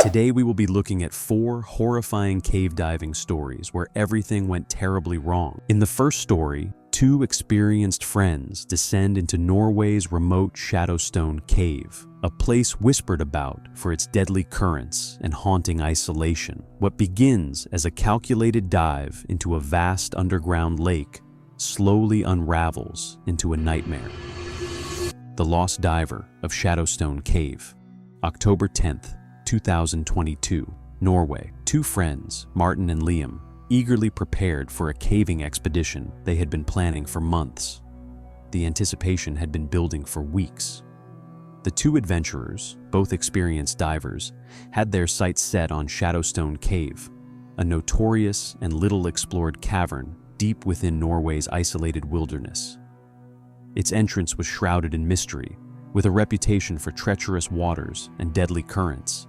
Today we will be looking at 4 horrifying cave diving stories where everything went terribly wrong. In the first story, 2 experienced friends descend into Norway's remote Shadowstone cave, a place whispered about for its deadly currents and haunting isolation. What begins as a calculated dive into a vast underground lake slowly unravels into a nightmare. The Lost Diver of Shadowstone Cave, October 10th, 2022, Norway. 2 friends, Martin and Liam, eagerly prepared for a caving expedition they had been planning for months. The anticipation had been building for weeks. The 2 adventurers, both experienced divers, had their sights set on Shadowstone Cave, a notorious and little-explored cavern deep within Norway's isolated wilderness. Its entrance was shrouded in mystery, with a reputation for treacherous waters and deadly currents.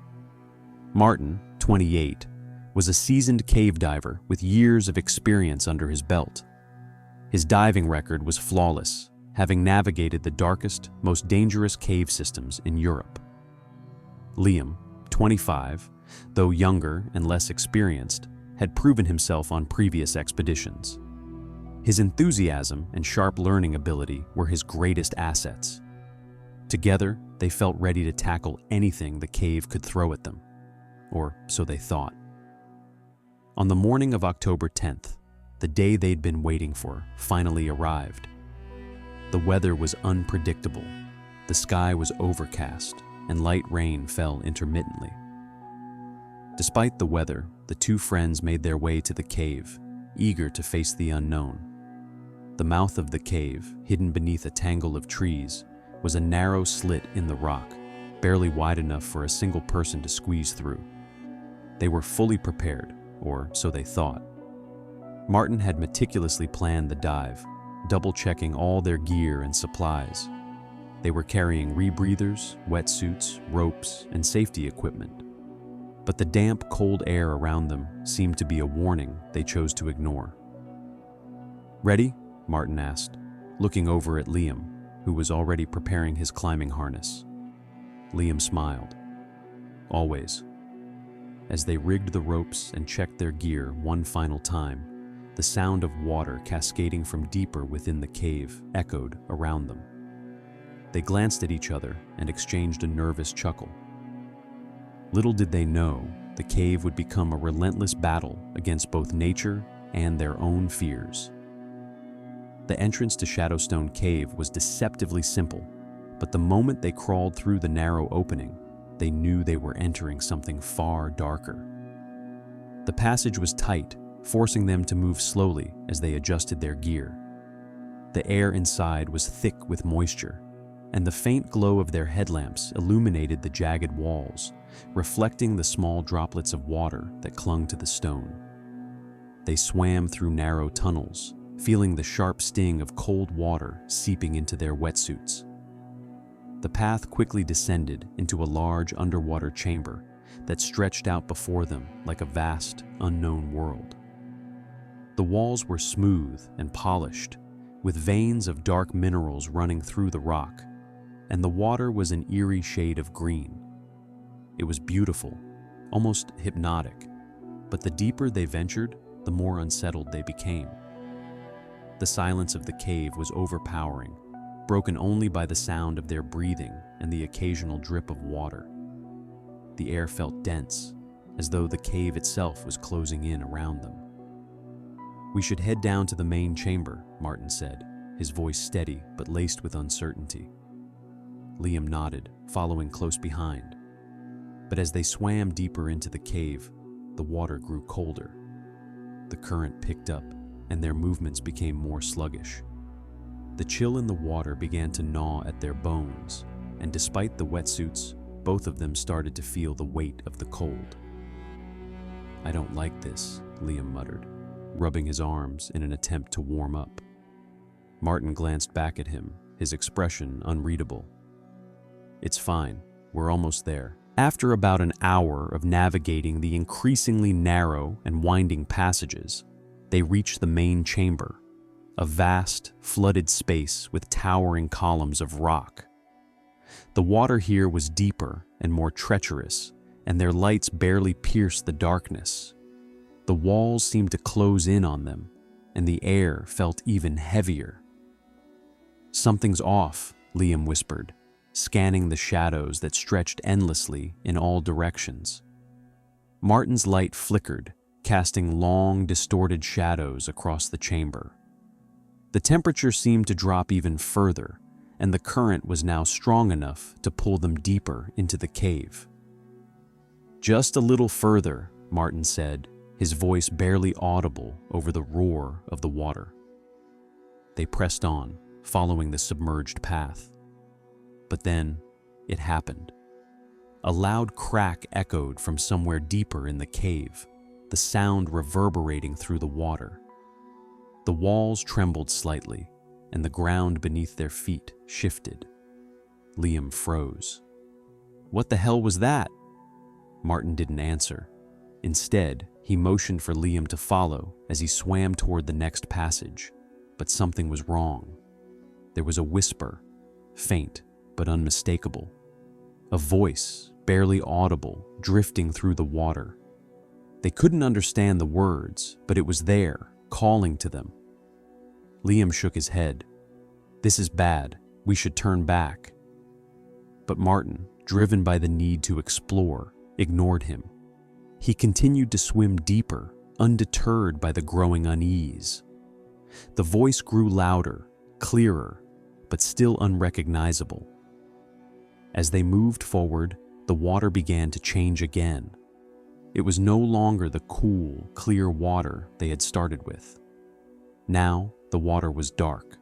Martin, 28, was a seasoned cave diver with years of experience under his belt. His diving record was flawless, having navigated the darkest, most dangerous cave systems in Europe. Liam, 25, though younger and less experienced, had proven himself on previous expeditions. His enthusiasm and sharp learning ability were his greatest assets. Together, they felt ready to tackle anything the cave could throw at them, or so they thought. On the morning of October 10th, the day they'd been waiting for finally arrived. The weather was unpredictable. The sky was overcast, and light rain fell intermittently. Despite the weather, the 2 friends made their way to the cave, eager to face the unknown. The mouth of the cave, hidden beneath a tangle of trees, was a narrow slit in the rock, barely wide enough for a single person to squeeze through. They were fully prepared, or so they thought. Martin had meticulously planned the dive, double-checking all their gear and supplies. They were carrying rebreathers, wetsuits, ropes, and safety equipment. But the damp, cold air around them seemed to be a warning they chose to ignore. "Ready?" Martin asked, looking over at Liam, who was already preparing his climbing harness. Liam smiled. "Always." As they rigged the ropes and checked their gear one final time, the sound of water cascading from deeper within the cave echoed around them. They glanced at each other and exchanged a nervous chuckle. Little did they know, the cave would become a relentless battle against both nature and their own fears. The entrance to Shadowstone Cave was deceptively simple, but the moment they crawled through the narrow opening, they knew they were entering something far darker. The passage was tight, forcing them to move slowly as they adjusted their gear. The air inside was thick with moisture, and the faint glow of their headlamps illuminated the jagged walls, reflecting the small droplets of water that clung to the stone. They swam through narrow tunnels, feeling the sharp sting of cold water seeping into their wetsuits. The path quickly descended into a large underwater chamber that stretched out before them like a vast, unknown world. The walls were smooth and polished, with veins of dark minerals running through the rock, and the water was an eerie shade of green. It was beautiful, almost hypnotic, but the deeper they ventured, the more unsettled they became. The silence of the cave was overpowering, broken only by the sound of their breathing and the occasional drip of water. The air felt dense, as though the cave itself was closing in around them. "We should head down to the main chamber," Martin said, his voice steady but laced with uncertainty. Liam nodded, following close behind. But as they swam deeper into the cave, the water grew colder. The current picked up, and their movements became more sluggish. The chill in the water began to gnaw at their bones, and despite the wetsuits, both of them started to feel the weight of the cold. "I don't like this," Liam muttered, rubbing his arms in an attempt to warm up. Martin glanced back at him, his expression unreadable. "It's fine, we're almost there." After about an hour of navigating the increasingly narrow and winding passages, they reached the main chamber, a vast, flooded space with towering columns of rock. The water here was deeper and more treacherous, and their lights barely pierced the darkness. The walls seemed to close in on them, and the air felt even heavier. "Something's off," Liam whispered, scanning the shadows that stretched endlessly in all directions. Martin's light flickered, casting long, distorted shadows across the chamber. The temperature seemed to drop even further, and the current was now strong enough to pull them deeper into the cave. "Just a little further," Martin said, his voice barely audible over the roar of the water. They pressed on, following the submerged path. But then, it happened. A loud crack echoed from somewhere deeper in the cave, the sound reverberating through the water. The walls trembled slightly, and the ground beneath their feet shifted. Liam froze. "What the hell was that?" Martin didn't answer. Instead, he motioned for Liam to follow as he swam toward the next passage. But something was wrong. There was a whisper, faint but unmistakable. A voice, barely audible, drifting through the water. They couldn't understand the words, but it was there, calling to them. Liam shook his head. "This is bad. We should turn back." But Martin, driven by the need to explore, ignored him. He continued to swim deeper, undeterred by the growing unease. The voice grew louder, clearer, but still unrecognizable. As they moved forward, the water began to change again. It was no longer the cool, clear water they had started with. Now, the water was dark,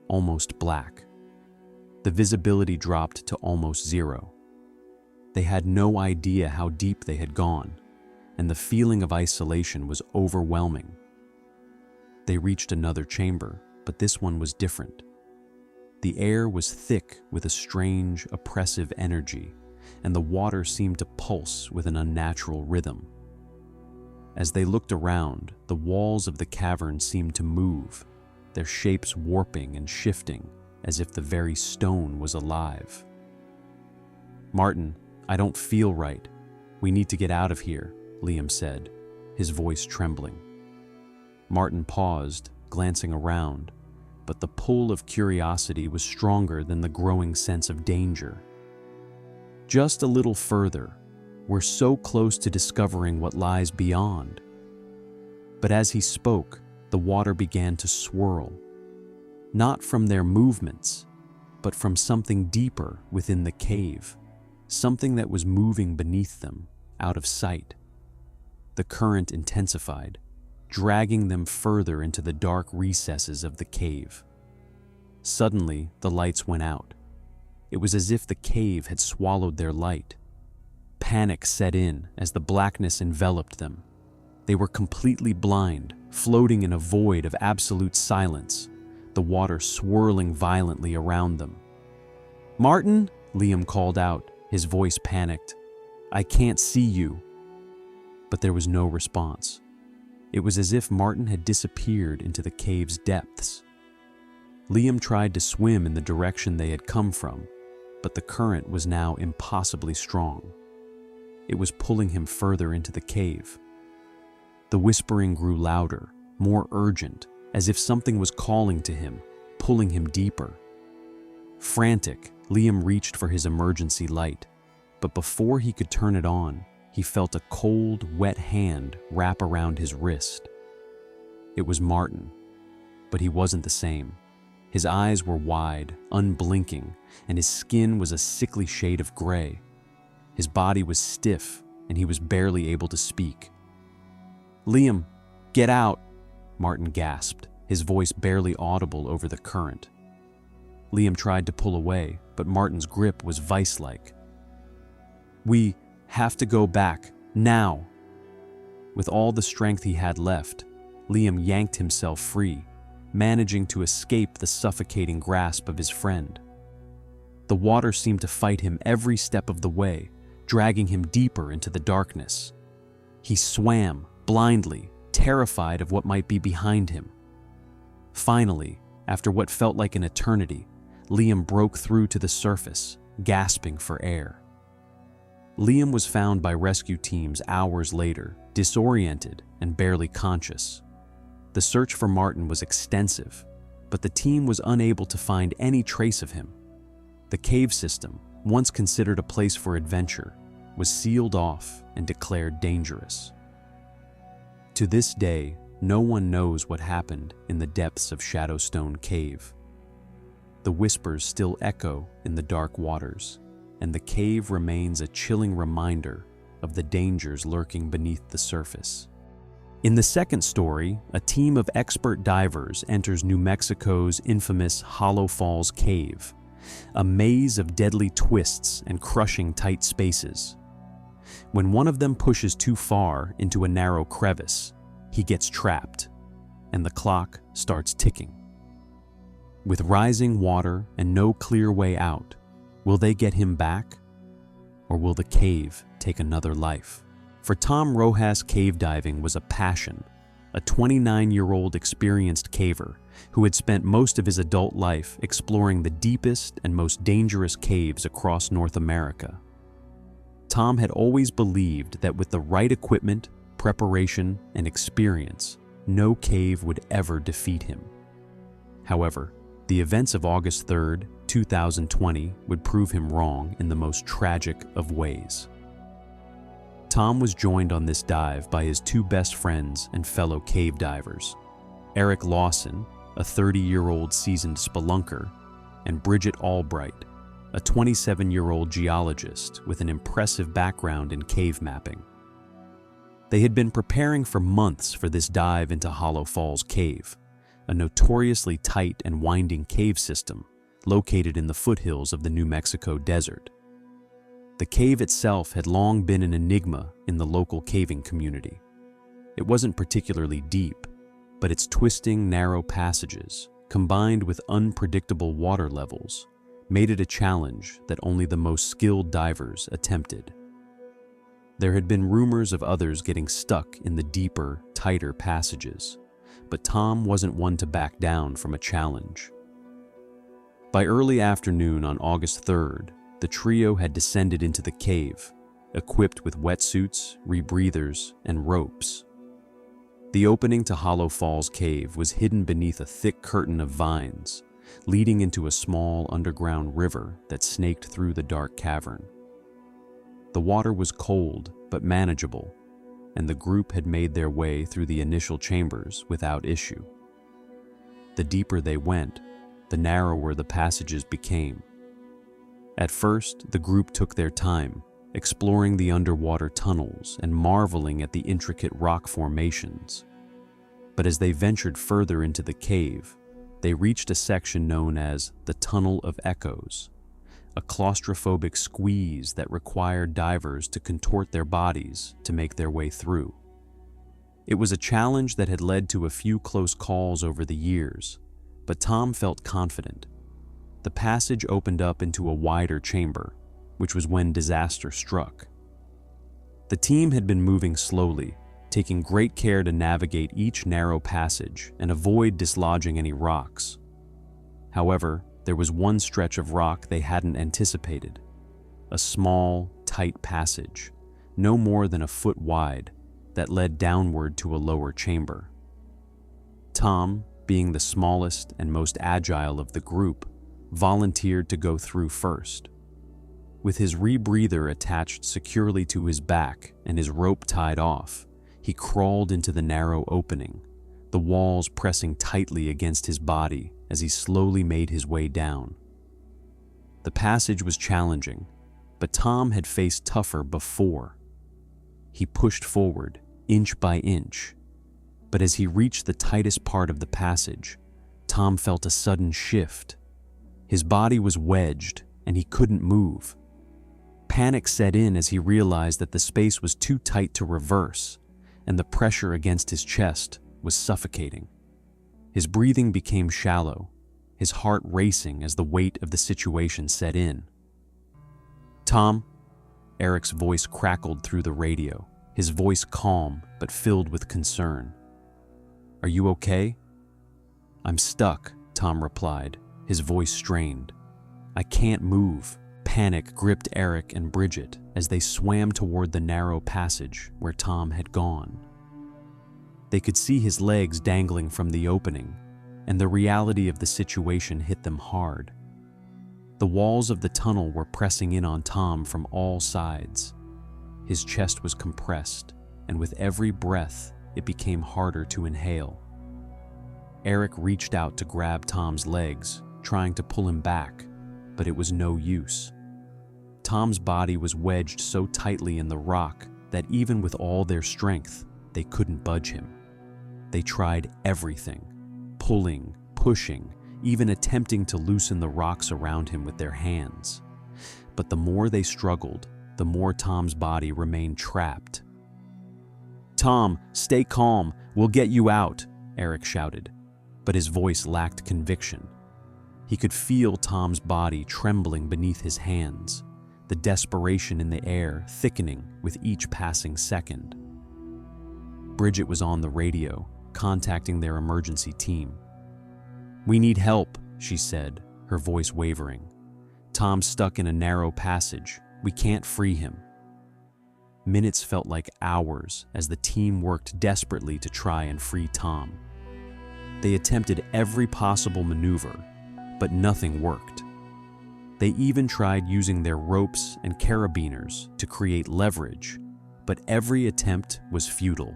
almost black. The visibility dropped to almost zero. They had no idea how deep they had gone, and the feeling of isolation was overwhelming. They reached another chamber, but this one was different. The air was thick with a strange, oppressive energy, and the water seemed to pulse with an unnatural rhythm. As they looked around, the walls of the cavern seemed to move, their shapes warping and shifting as if the very stone was alive. "Martin, I don't feel right. We need to get out of here," Liam said, his voice trembling. Martin paused, glancing around, but the pull of curiosity was stronger than the growing sense of danger. "Just a little further. We're so close to discovering what lies beyond." But as he spoke, the water began to swirl. Not from their movements, but from something deeper within the cave, something that was moving beneath them, out of sight. The current intensified, dragging them further into the dark recesses of the cave. Suddenly, the lights went out. It was as if the cave had swallowed their light. Panic set in as the blackness enveloped them. They were completely blind, floating in a void of absolute silence, the water swirling violently around them. "Martin," Liam called out, his voice panicked. "I can't see you." But there was no response. It was as if Martin had disappeared into the cave's depths. Liam tried to swim in the direction they had come from, but the current was now impossibly strong. It was pulling him further into the cave. The whispering grew louder, more urgent, as if something was calling to him, pulling him deeper. Frantic, Liam reached for his emergency light, but before he could turn it on, he felt a cold, wet hand wrap around his wrist. It was Martin, but he wasn't the same. His eyes were wide, unblinking, and his skin was a sickly shade of gray. His body was stiff, and he was barely able to speak. "Liam, get out!" Martin gasped, his voice barely audible over the current. Liam tried to pull away, but Martin's grip was vice-like. "We have to go back, now!" With all the strength he had left, Liam yanked himself free, managing to escape the suffocating grasp of his friend. The water seemed to fight him every step of the way, dragging him deeper into the darkness. He swam, blindly, terrified of what might be behind him. Finally, after what felt like an eternity, Liam broke through to the surface, gasping for air. Liam was found by rescue teams hours later, disoriented and barely conscious. The search for Martin was extensive, but the team was unable to find any trace of him. The cave system, once considered a place for adventure, was sealed off and declared dangerous. To this day, no one knows what happened in the depths of Shadowstone Cave. The whispers still echo in the dark waters, and the cave remains a chilling reminder of the dangers lurking beneath the surface. In the second story, a team of expert divers enters New Mexico's infamous Hollow Falls Cave, a maze of deadly twists and crushing tight spaces. When one of them pushes too far into a narrow crevice, he gets trapped, and the clock starts ticking. With rising water and no clear way out, will they get him back, or will the cave take another life? For Tom Rojas, cave diving was a passion, a 29-year-old experienced caver who had spent most of his adult life exploring the deepest and most dangerous caves across North America. Tom had always believed that with the right equipment, preparation, and experience, no cave would ever defeat him. However, the events of August 3rd, 2020 would prove him wrong in the most tragic of ways. Tom was joined on this dive by his two best friends and fellow cave divers, Eric Lawson, a 30-year-old seasoned spelunker, and Bridget Albright, a 27-year-old geologist with an impressive background in cave mapping. They had been preparing for months for this dive into Hollow Falls Cave, a notoriously tight and winding cave system located in the foothills of the New Mexico desert. The cave itself had long been an enigma in the local caving community. It wasn't particularly deep, but its twisting, narrow passages, combined with unpredictable water levels, made it a challenge that only the most skilled divers attempted. There had been rumors of others getting stuck in the deeper, tighter passages, but Tom wasn't one to back down from a challenge. By early afternoon on August 3rd, the trio had descended into the cave, equipped with wetsuits, rebreathers, and ropes. The opening to Hollow Falls Cave was hidden beneath a thick curtain of vines, leading into a small underground river that snaked through the dark cavern. The water was cold but manageable, and the group had made their way through the initial chambers without issue. The deeper they went, the narrower the passages became. At first, the group took their time, exploring the underwater tunnels and marveling at the intricate rock formations. But as they ventured further into the cave, they reached a section known as the Tunnel of Echoes, a claustrophobic squeeze that required divers to contort their bodies to make their way through. It was a challenge that had led to a few close calls over the years, but Tom felt confident. The passage opened up into a wider chamber, which was when disaster struck. The team had been moving slowly, taking great care to navigate each narrow passage and avoid dislodging any rocks. However, there was one stretch of rock they hadn't anticipated, a small, tight passage, no more than a foot wide, that led downward to a lower chamber. Tom, being the smallest and most agile of the group, volunteered to go through first. With his rebreather attached securely to his back and his rope tied off, he crawled into the narrow opening, the walls pressing tightly against his body as he slowly made his way down. The passage was challenging, but Tom had faced tougher before. He pushed forward, inch by inch, but as he reached the tightest part of the passage, Tom felt a sudden shift. His body was wedged, and he couldn't move. Panic set in as he realized that the space was too tight to reverse, and the pressure against his chest was suffocating. His breathing became shallow, his heart racing as the weight of the situation set in. "Tom," Eric's voice crackled through the radio, his voice calm but filled with concern. "Are you okay?" "I'm stuck," Tom replied, his voice strained. "I can't move." Panic gripped Eric and Bridget, as they swam toward the narrow passage where Tom had gone. They could see his legs dangling from the opening, and the reality of the situation hit them hard. The walls of the tunnel were pressing in on Tom from all sides. His chest was compressed, and with every breath, it became harder to inhale. Eric reached out to grab Tom's legs, trying to pull him back, but it was no use. Tom's body was wedged so tightly in the rock that even with all their strength, they couldn't budge him. They tried everything, pulling, pushing, even attempting to loosen the rocks around him with their hands. But the more they struggled, the more Tom's body remained trapped. "Tom, stay calm, we'll get you out," Eric shouted, but his voice lacked conviction. He could feel Tom's body trembling beneath his hands, the desperation in the air thickening with each passing second. Bridget was on the radio, contacting their emergency team. "We need help," she said, her voice wavering. "Tom's stuck in a narrow passage. We can't free him." Minutes felt like hours as the team worked desperately to try and free Tom. They attempted every possible maneuver, but nothing worked. They even tried using their ropes and carabiners to create leverage, but every attempt was futile.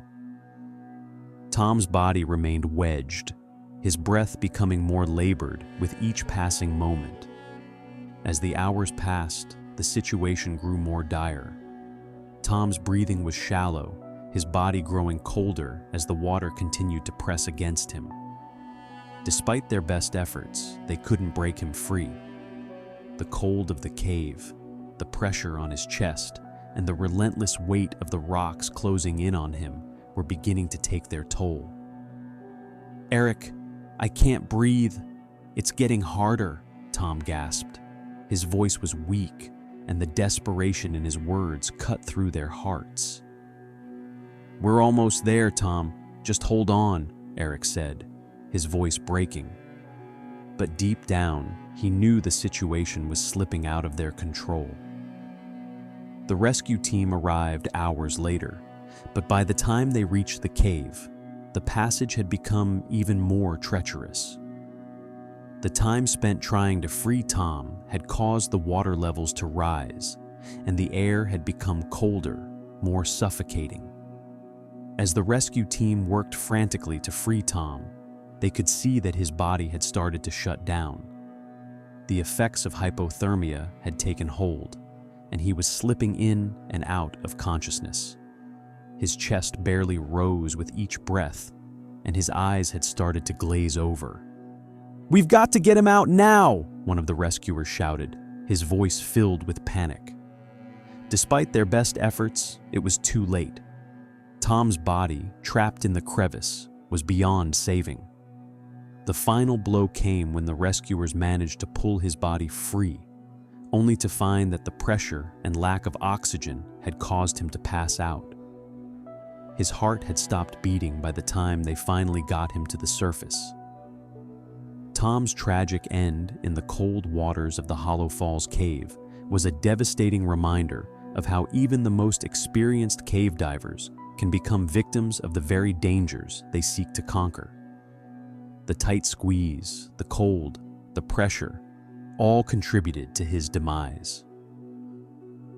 Tom's body remained wedged, his breath becoming more labored with each passing moment. As the hours passed, the situation grew more dire. Tom's breathing was shallow, his body growing colder as the water continued to press against him. Despite their best efforts, they couldn't break him free. The cold of the cave, the pressure on his chest, and the relentless weight of the rocks closing in on him were beginning to take their toll. "Eric, I can't breathe. It's getting harder," Tom gasped. His voice was weak, and the desperation in his words cut through their hearts. "We're almost there, Tom. Just hold on," Eric said, his voice breaking. But deep down, he knew the situation was slipping out of their control. The rescue team arrived hours later, but by the time they reached the cave, the passage had become even more treacherous. The time spent trying to free Tom had caused the water levels to rise, and the air had become colder, more suffocating. As the rescue team worked frantically to free Tom, they could see that his body had started to shut down. The effects of hypothermia had taken hold, and he was slipping in and out of consciousness. His chest barely rose with each breath, and his eyes had started to glaze over. "We've got to get him out now!" one of the rescuers shouted, his voice filled with panic. Despite their best efforts, it was too late. Tom's body, trapped in the crevice, was beyond saving. The final blow came when the rescuers managed to pull his body free, only to find that the pressure and lack of oxygen had caused him to pass out. His heart had stopped beating by the time they finally got him to the surface. Tom's tragic end in the cold waters of the Hollow Falls Cave was a devastating reminder of how even the most experienced cave divers can become victims of the very dangers they seek to conquer. The tight squeeze, the cold, the pressure, all contributed to his demise.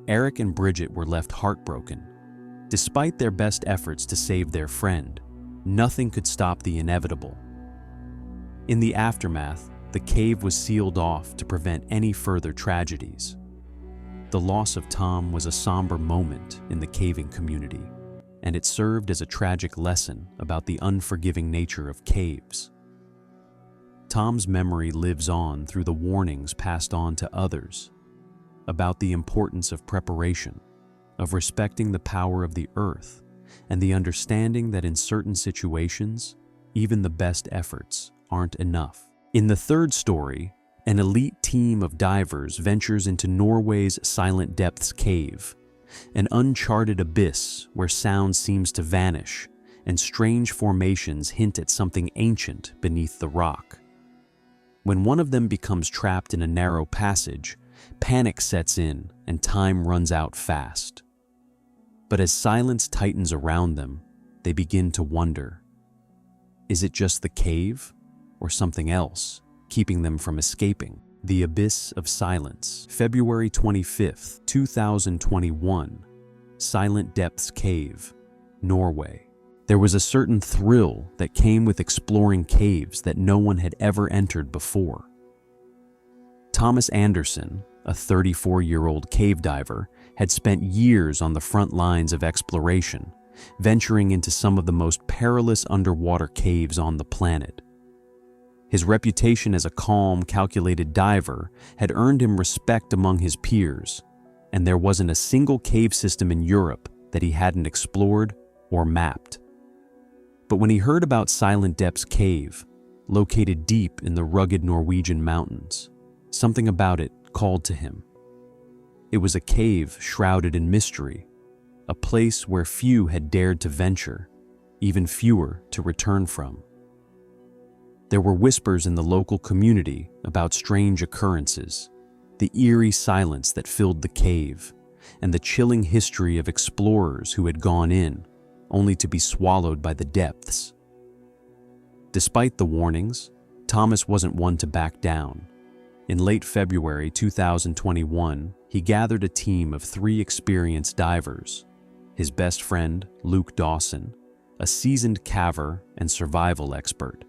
Eric and Bridget were left heartbroken. Despite their best efforts to save their friend, nothing could stop the inevitable. In the aftermath, the cave was sealed off to prevent any further tragedies. The loss of Tom was a somber moment in the caving community, and it served as a tragic lesson about the unforgiving nature of caves. Tom's memory lives on through the warnings passed on to others about the importance of preparation, of respecting the power of the earth, and the understanding that in certain situations, even the best efforts aren't enough. In the third story, an elite team of divers ventures into Norway's Silent Depths cave, an uncharted abyss where sound seems to vanish and strange formations hint at something ancient beneath the rock. When one of them becomes trapped in a narrow passage, Panic sets in and time runs out fast. But as silence tightens around them, they begin to wonder, is it just the cave or something else keeping them from escaping? The Abyss of Silence, February 25th, 2021, Silent Depths Cave, Norway. There was a certain thrill that came with exploring caves that no one had ever entered before. Thomas Anderson, a 34-year-old cave diver, had spent years on the front lines of exploration, venturing into some of the most perilous underwater caves on the planet. His reputation as a calm, calculated diver had earned him respect among his peers, and there wasn't a single cave system in Europe that he hadn't explored or mapped. But when he heard about Silent Depths Cave, located deep in the rugged Norwegian mountains, something about it called to him. It was a cave shrouded in mystery, a place where few had dared to venture, even fewer to return from. There were whispers in the local community about strange occurrences, the eerie silence that filled the cave, and the chilling history of explorers who had gone in, only to be swallowed by the depths. Despite the warnings, Thomas wasn't one to back down. In late February 2021, he gathered a team of 3 experienced divers, his best friend, Luke Dawson, a seasoned caver and survival expert,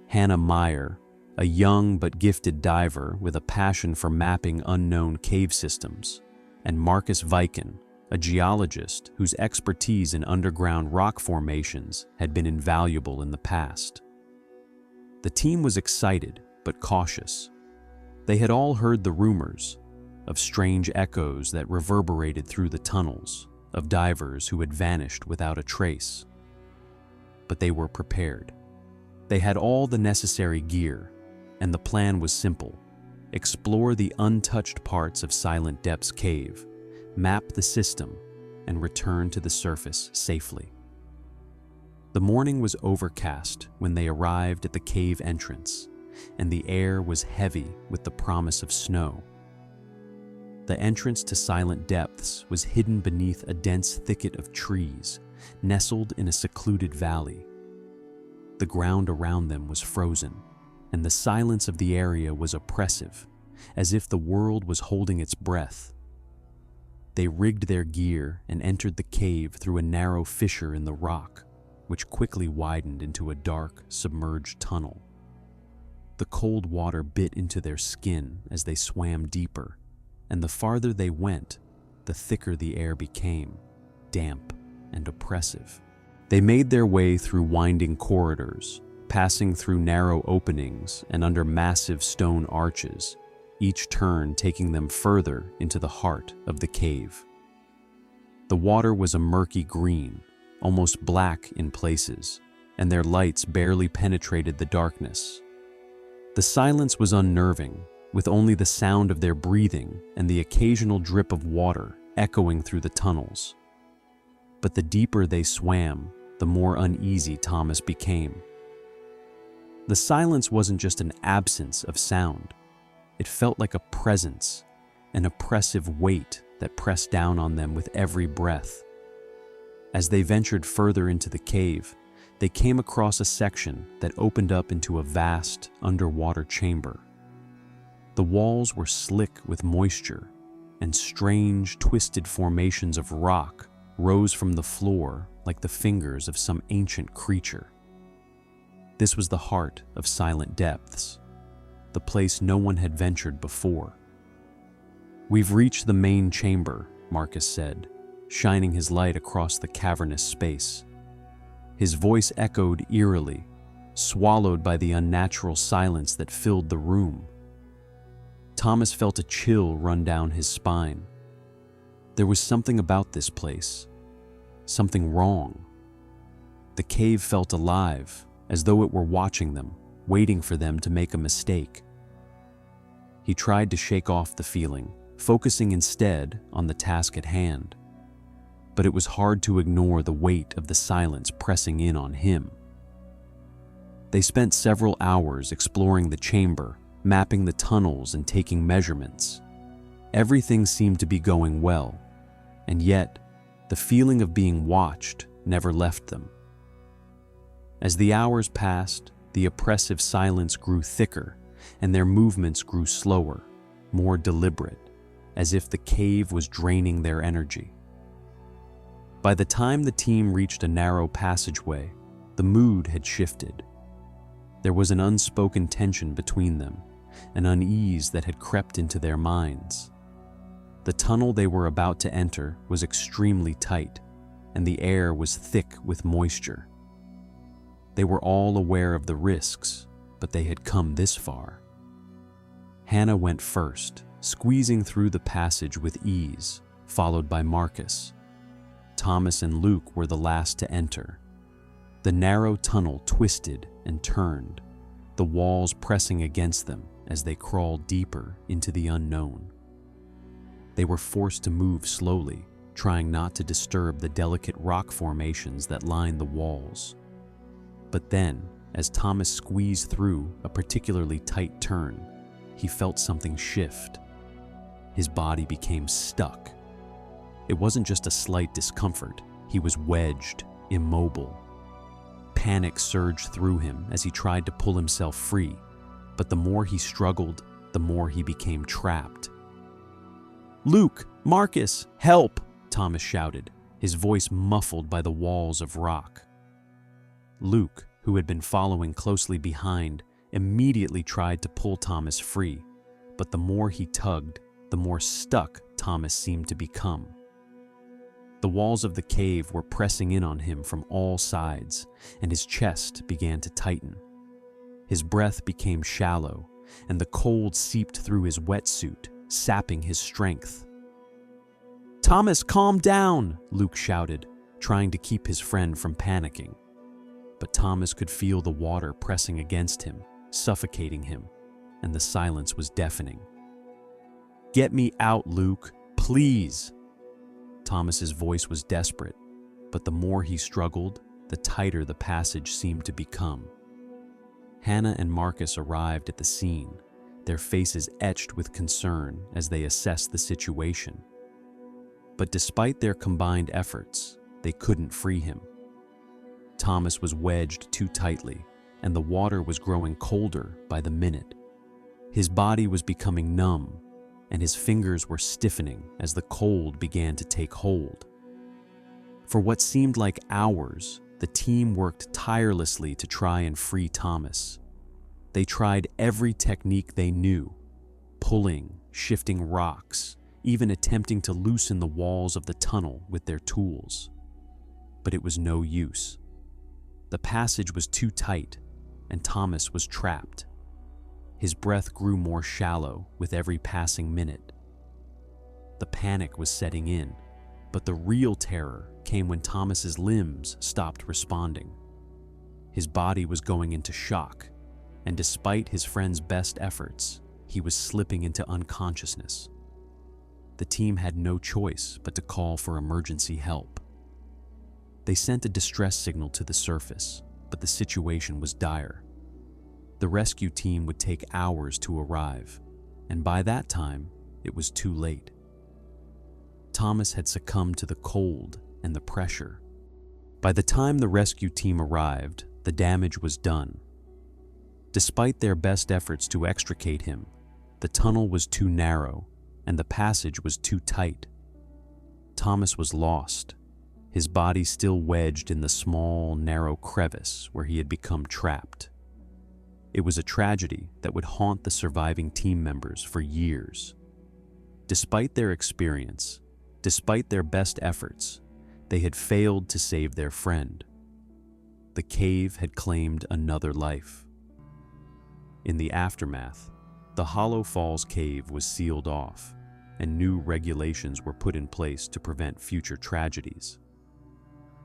Hannah Meyer, a young but gifted diver with a passion for mapping unknown cave systems, and Marcus Viken, a geologist whose expertise in underground rock formations had been invaluable in the past. The team was excited but cautious. They had all heard the rumors of strange echoes that reverberated through the tunnels, of divers who had vanished without a trace. But they were prepared. They had all the necessary gear, and the plan was simple: explore the untouched parts of Silent Depths Cave, map the system, and return to the surface safely. The morning was overcast when they arrived at the cave entrance, and the air was heavy with the promise of snow. The entrance to Silent Depths was hidden beneath a dense thicket of trees, nestled in a secluded valley. The ground around them was frozen, and the silence of the area was oppressive, as if the world was holding its breath. They rigged their gear and entered the cave through a narrow fissure in the rock, which quickly widened into a dark, submerged tunnel. The cold water bit into their skin as they swam deeper, and the farther they went, the thicker the air became, damp and oppressive. They made their way through winding corridors, passing through narrow openings and under massive stone arches, each turn taking them further into the heart of the cave. The water was a murky green, almost black in places, and their lights barely penetrated the darkness. The silence was unnerving, with only the sound of their breathing and the occasional drip of water echoing through the tunnels. But the deeper they swam, the more uneasy Thomas became. The silence wasn't just an absence of sound. It felt like a presence, an oppressive weight that pressed down on them with every breath. As they ventured further into the cave, they came across a section that opened up into a vast underwater chamber. The walls were slick with moisture, and strange, twisted formations of rock rose from the floor like the fingers of some ancient creature. This was the heart of Silent Depths, the place no one had ventured before. "We've reached the main chamber," Marcus said, shining his light across the cavernous space. His voice echoed eerily, swallowed by the unnatural silence that filled the room. Thomas felt a chill run down his spine. There was something about this place, something wrong. The cave felt alive, as though it were watching them, waiting for them to make a mistake. He tried to shake off the feeling, focusing instead on the task at hand. But it was hard to ignore the weight of the silence pressing in on him. They spent several hours exploring the chamber, mapping the tunnels and taking measurements. Everything seemed to be going well, and yet the feeling of being watched never left them. As the hours passed, the oppressive silence grew thicker, and their movements grew slower, more deliberate, as if the cave was draining their energy. By the time the team reached a narrow passageway, the mood had shifted. There was an unspoken tension between them, an unease that had crept into their minds. The tunnel they were about to enter was extremely tight, and the air was thick with moisture. They were all aware of the risks, but they had come this far. Hannah went first, squeezing through the passage with ease, followed by Marcus. Thomas and Luke were the last to enter. The narrow tunnel twisted and turned, the walls pressing against them as they crawled deeper into the unknown. They were forced to move slowly, trying not to disturb the delicate rock formations that lined the walls. But then, as Thomas squeezed through a particularly tight turn, he felt something shift. His body became stuck. It wasn't just a slight discomfort, he was wedged, immobile. Panic surged through him as he tried to pull himself free, but the more he struggled, the more he became trapped. "Luke! Marcus! Help!" Thomas shouted, his voice muffled by the walls of rock. Luke, who had been following closely behind, immediately tried to pull Thomas free, but the more he tugged, the more stuck Thomas seemed to become. The walls of the cave were pressing in on him from all sides, and his chest began to tighten. His breath became shallow, and the cold seeped through his wetsuit, sapping his strength. "Thomas, calm down!" Luke shouted, trying to keep his friend from panicking. But Thomas could feel the water pressing against him, suffocating him, and the silence was deafening. "Get me out, Luke, please!" Thomas's voice was desperate, but the more he struggled, the tighter the passage seemed to become. Hannah and Marcus arrived at the scene, their faces etched with concern as they assessed the situation. But despite their combined efforts, they couldn't free him. Thomas was wedged too tightly, and the water was growing colder by the minute. His body was becoming numb, and his fingers were stiffening as the cold began to take hold. For what seemed like hours, the team worked tirelessly to try and free Thomas. They tried every technique they knew, pulling, shifting rocks, even attempting to loosen the walls of the tunnel with their tools. But it was no use. The passage was too tight, and Thomas was trapped. His breath grew more shallow with every passing minute. The panic was setting in, but the real terror came when Thomas's limbs stopped responding. His body was going into shock, and despite his friend's best efforts, he was slipping into unconsciousness. The team had no choice but to call for emergency help. They sent a distress signal to the surface, but the situation was dire. The rescue team would take hours to arrive, and by that time, it was too late. Thomas had succumbed to the cold and the pressure. By the time the rescue team arrived, the damage was done. Despite their best efforts to extricate him, the tunnel was too narrow and the passage was too tight. Thomas was lost, his body still wedged in the small, narrow crevice where he had become trapped. It was a tragedy that would haunt the surviving team members for years. Despite their experience, despite their best efforts, they had failed to save their friend. The cave had claimed another life. In the aftermath, the Hollow Falls cave was sealed off, and new regulations were put in place to prevent future tragedies.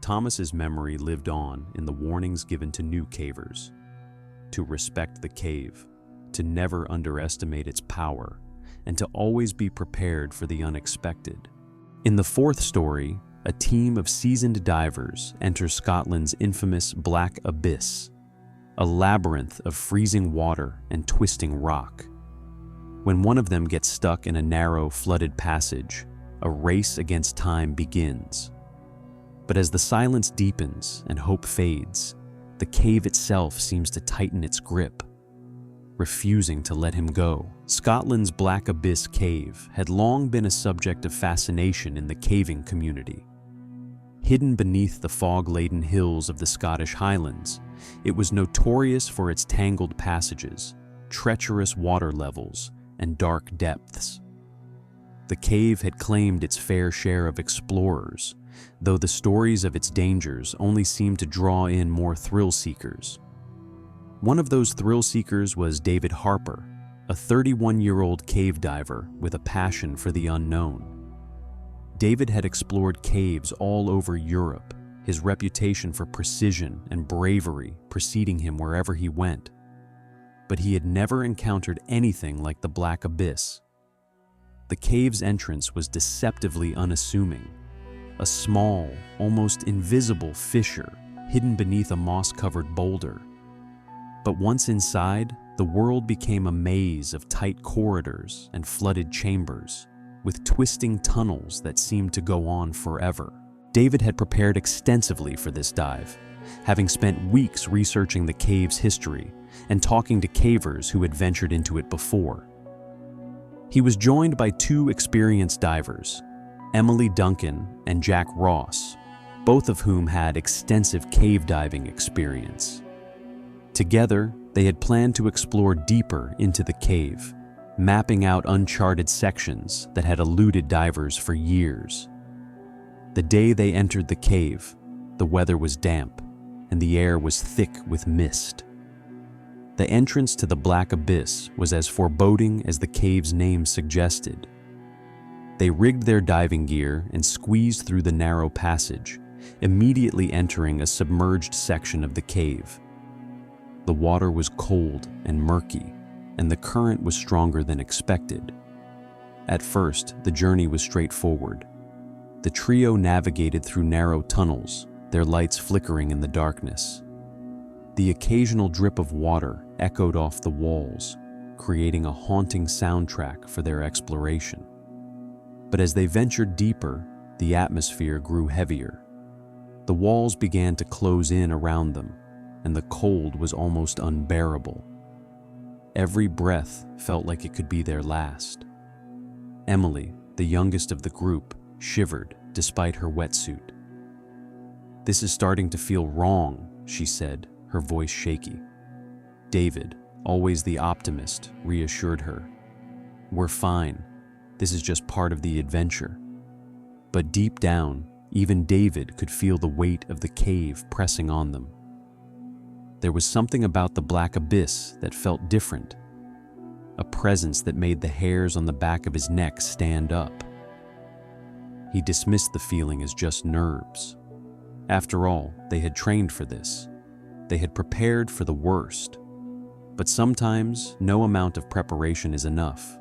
Thomas's memory lived on in the warnings given to new cavers: to respect the cave, to never underestimate its power, and to always be prepared for the unexpected. In the fourth story, a team of seasoned divers enters Scotland's infamous Black Abyss, a labyrinth of freezing water and twisting rock. When one of them gets stuck in a narrow, flooded passage, a race against time begins. But as the silence deepens and hope fades, the cave itself seems to tighten its grip, refusing to let him go. Scotland's Black Abyss Cave had long been a subject of fascination in the caving community. Hidden beneath the fog-laden hills of the Scottish Highlands, it was notorious for its tangled passages, treacherous water levels, and dark depths. The cave had claimed its fair share of explorers, though the stories of its dangers only seemed to draw in more thrill-seekers. One of those thrill-seekers was David Harper, a 31-year-old cave diver with a passion for the unknown. David had explored caves all over Europe, his reputation for precision and bravery preceding him wherever he went. But he had never encountered anything like the Black Abyss. The cave's entrance was deceptively unassuming, a small, almost invisible fissure hidden beneath a moss-covered boulder. But once inside, the world became a maze of tight corridors and flooded chambers, with twisting tunnels that seemed to go on forever. David had prepared extensively for this dive, having spent weeks researching the cave's history and talking to cavers who had ventured into it before. He was joined by two experienced divers, Emily Duncan and Jack Ross, both of whom had extensive cave diving experience. Together, they had planned to explore deeper into the cave, mapping out uncharted sections that had eluded divers for years. The day they entered the cave, the weather was damp, and the air was thick with mist. The entrance to the Black Abyss was as foreboding as the cave's name suggested. They rigged their diving gear and squeezed through the narrow passage, immediately entering a submerged section of the cave. The water was cold and murky, and the current was stronger than expected. At first, the journey was straightforward. The trio navigated through narrow tunnels, their lights flickering in the darkness. The occasional drip of water echoed off the walls, creating a haunting soundtrack for their exploration. But as they ventured deeper, the atmosphere grew heavier. The walls began to close in around them, and the cold was almost unbearable. Every breath felt like it could be their last. Emily, the youngest of the group, shivered despite her wetsuit. "This is starting to feel wrong," she said, her voice shaky. David, always the optimist, reassured her. "We're fine. This is just part of the adventure." But deep down, even David could feel the weight of the cave pressing on them. There was something about the Black Abyss that felt different, a presence that made the hairs on the back of his neck stand up. He dismissed the feeling as just nerves. After all, they had trained for this. They had prepared for the worst. But sometimes, no amount of preparation is enough.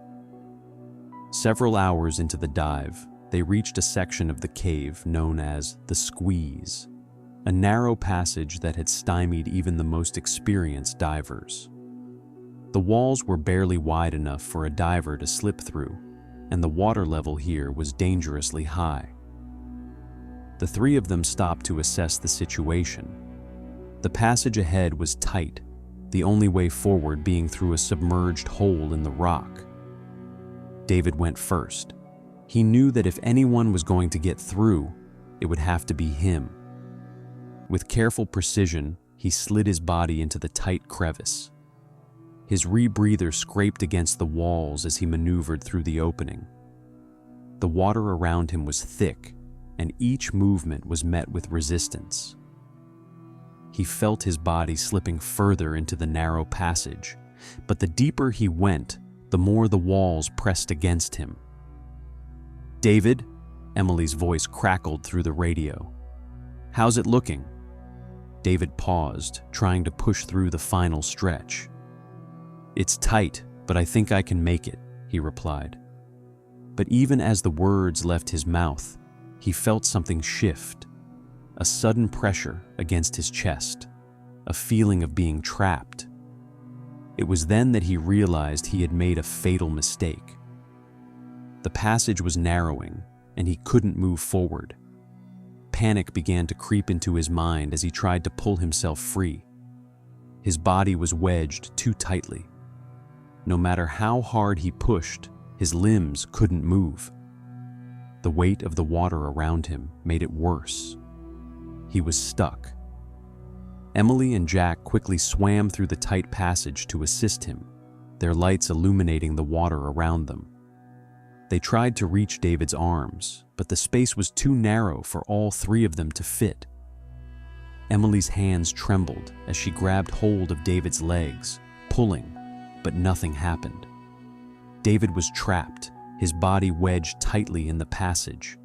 Several hours into the dive, they reached a section of the cave known as the Squeeze, a narrow passage that had stymied even the most experienced divers. The walls were barely wide enough for a diver to slip through, and the water level here was dangerously high. The three of them stopped to assess the situation. The passage ahead was tight, the only way forward being through a submerged hole in the rock. David went first. He knew that if anyone was going to get through, it would have to be him. With careful precision, he slid his body into the tight crevice. His rebreather scraped against the walls as he maneuvered through the opening. The water around him was thick, and each movement was met with resistance. He felt his body slipping further into the narrow passage, but the deeper he went, the more the walls pressed against him. "David," Emily's voice crackled through the radio. "How's it looking?" David paused, trying to push through the final stretch. "It's tight, but I think I can make it," he replied. But even as the words left his mouth, he felt something shift, a sudden pressure against his chest, a feeling of being trapped. It was then that he realized he had made a fatal mistake. The passage was narrowing, and he couldn't move forward. Panic began to creep into his mind as he tried to pull himself free. His body was wedged too tightly. No matter how hard he pushed, his limbs couldn't move. The weight of the water around him made it worse. He was stuck. Emily and Jack quickly swam through the tight passage to assist him, their lights illuminating the water around them. They tried to reach David's arms, but the space was too narrow for all three of them to fit. Emily's hands trembled as she grabbed hold of David's legs, pulling, but nothing happened. David was trapped, his body wedged tightly in the passage.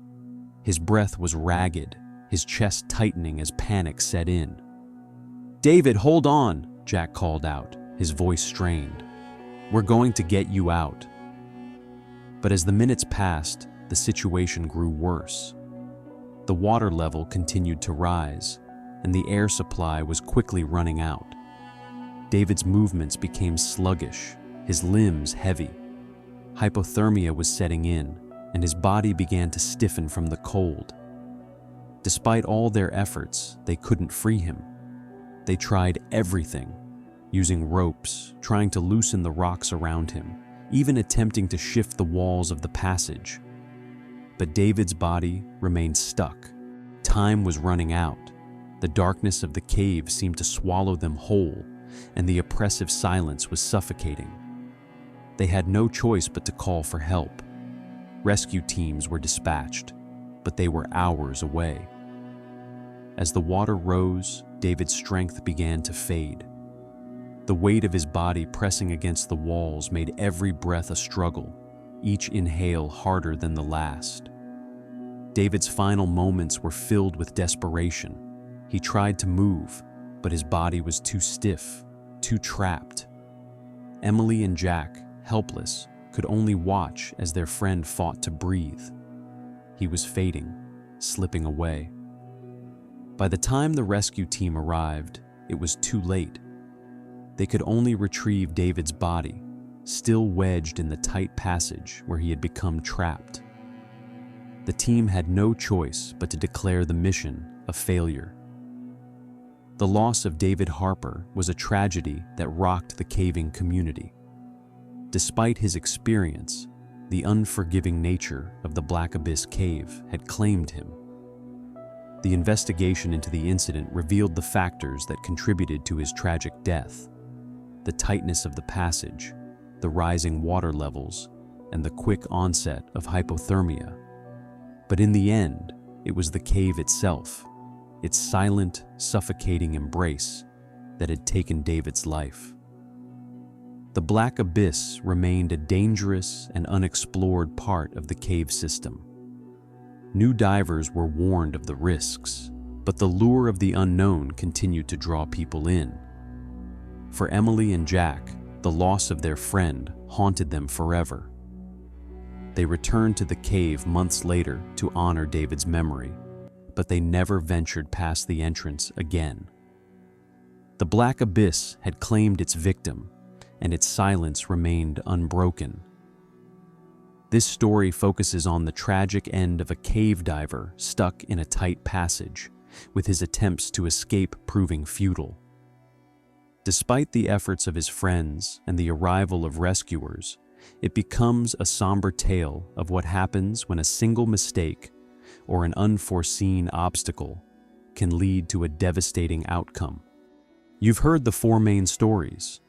His breath was ragged, his chest tightening as panic set in. "David, hold on," Jack called out, his voice strained. "We're going to get you out." But as the minutes passed, the situation grew worse. The water level continued to rise, and the air supply was quickly running out. David's movements became sluggish, his limbs heavy. Hypothermia was setting in, and his body began to stiffen from the cold. Despite all their efforts, they couldn't free him. They tried everything, using ropes, trying to loosen the rocks around him, even attempting to shift the walls of the passage. But David's body remained stuck. Time was running out. The darkness of the cave seemed to swallow them whole, and the oppressive silence was suffocating. They had no choice but to call for help. Rescue teams were dispatched, but they were hours away. As the water rose, David's strength began to fade. The weight of his body pressing against the walls made every breath a struggle, each inhale harder than the last. David's final moments were filled with desperation. He tried to move, but his body was too stiff, too trapped. Emily and Jack, helpless, could only watch as their friend fought to breathe. He was fading, slipping away. By the time the rescue team arrived, it was too late. They could only retrieve David's body, still wedged in the tight passage where he had become trapped. The team had no choice but to declare the mission a failure. The loss of David Harper was a tragedy that rocked the caving community. Despite his experience, the unforgiving nature of the Black Abyss cave had claimed him. The investigation into the incident revealed the factors that contributed to his tragic death: the tightness of the passage, the rising water levels, and the quick onset of hypothermia. But in the end, it was the cave itself, its silent, suffocating embrace, that had taken David's life. The Black Abyss remained a dangerous and unexplored part of the cave system. New divers were warned of the risks, but the lure of the unknown continued to draw people in. For Emily and Jack, the loss of their friend haunted them forever. They returned to the cave months later to honor David's memory, but they never ventured past the entrance again. The Black Abyss had claimed its victim, and its silence remained unbroken. This story focuses on the tragic end of a cave diver stuck in a tight passage, with his attempts to escape proving futile. Despite the efforts of his friends and the arrival of rescuers, it becomes a somber tale of what happens when a single mistake or an unforeseen obstacle can lead to a devastating outcome. You've heard the four main stories,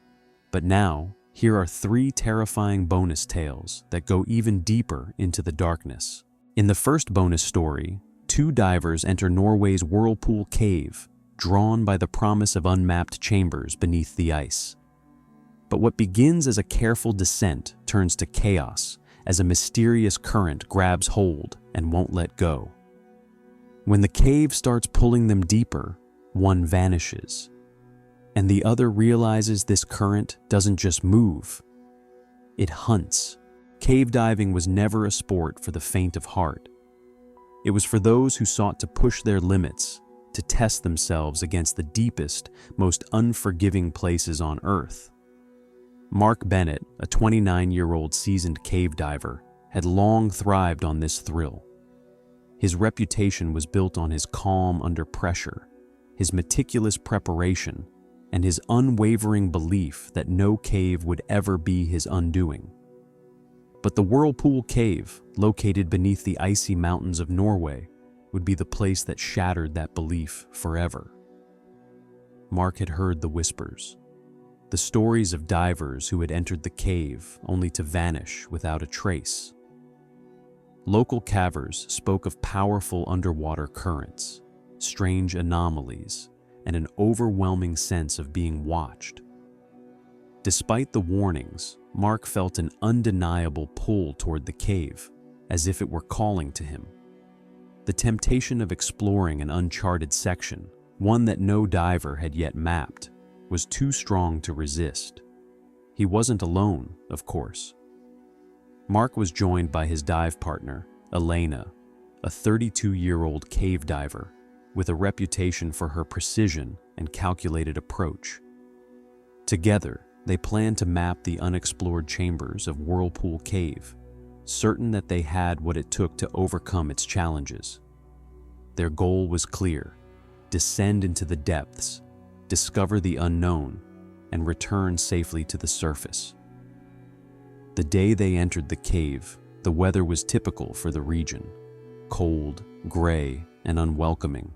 but now here are 3 terrifying bonus tales that go even deeper into the darkness. In the first bonus story, 2 divers enter Norway's Whirlpool Cave, drawn by the promise of unmapped chambers beneath the ice. But what begins as a careful descent turns to chaos as a mysterious current grabs hold and won't let go. When the cave starts pulling them deeper, one vanishes, and the other realizes this current doesn't just move, it hunts. Cave diving was never a sport for the faint of heart. It was for those who sought to push their limits, to test themselves against the deepest, most unforgiving places on Earth. Mark Bennett, a 29-year-old seasoned cave diver, had long thrived on this thrill. His reputation was built on his calm under pressure, his meticulous preparation, and his unwavering belief that no cave would ever be his undoing. But the Whirlpool Cave, located beneath the icy mountains of Norway, would be the place that shattered that belief forever. Mark had heard the whispers, the stories of divers who had entered the cave only to vanish without a trace. Local cavers spoke of powerful underwater currents, strange anomalies, and an overwhelming sense of being watched. Despite the warnings, Mark felt an undeniable pull toward the cave, as if it were calling to him. The temptation of exploring an uncharted section, one that no diver had yet mapped, was too strong to resist. He wasn't alone, of course. Mark was joined by his dive partner, Elena, a 32-year-old cave diver with a reputation for her precision and calculated approach. Together, they planned to map the unexplored chambers of Whirlpool Cave, certain that they had what it took to overcome its challenges. Their goal was clear: descend into the depths, discover the unknown, and return safely to the surface. The day they entered the cave, the weather was typical for the region: cold, gray, and unwelcoming.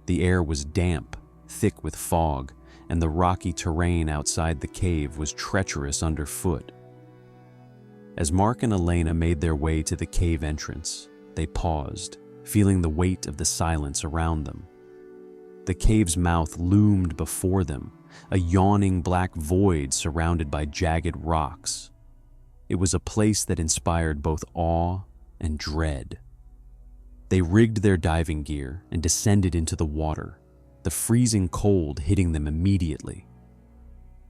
The air was damp, thick with fog, and the rocky terrain outside the cave was treacherous underfoot. As Mark and Elena made their way to the cave entrance, they paused, feeling the weight of the silence around them. The cave's mouth loomed before them, a yawning black void surrounded by jagged rocks. It was a place that inspired both awe and dread. They rigged their diving gear and descended into the water, the freezing cold hitting them immediately.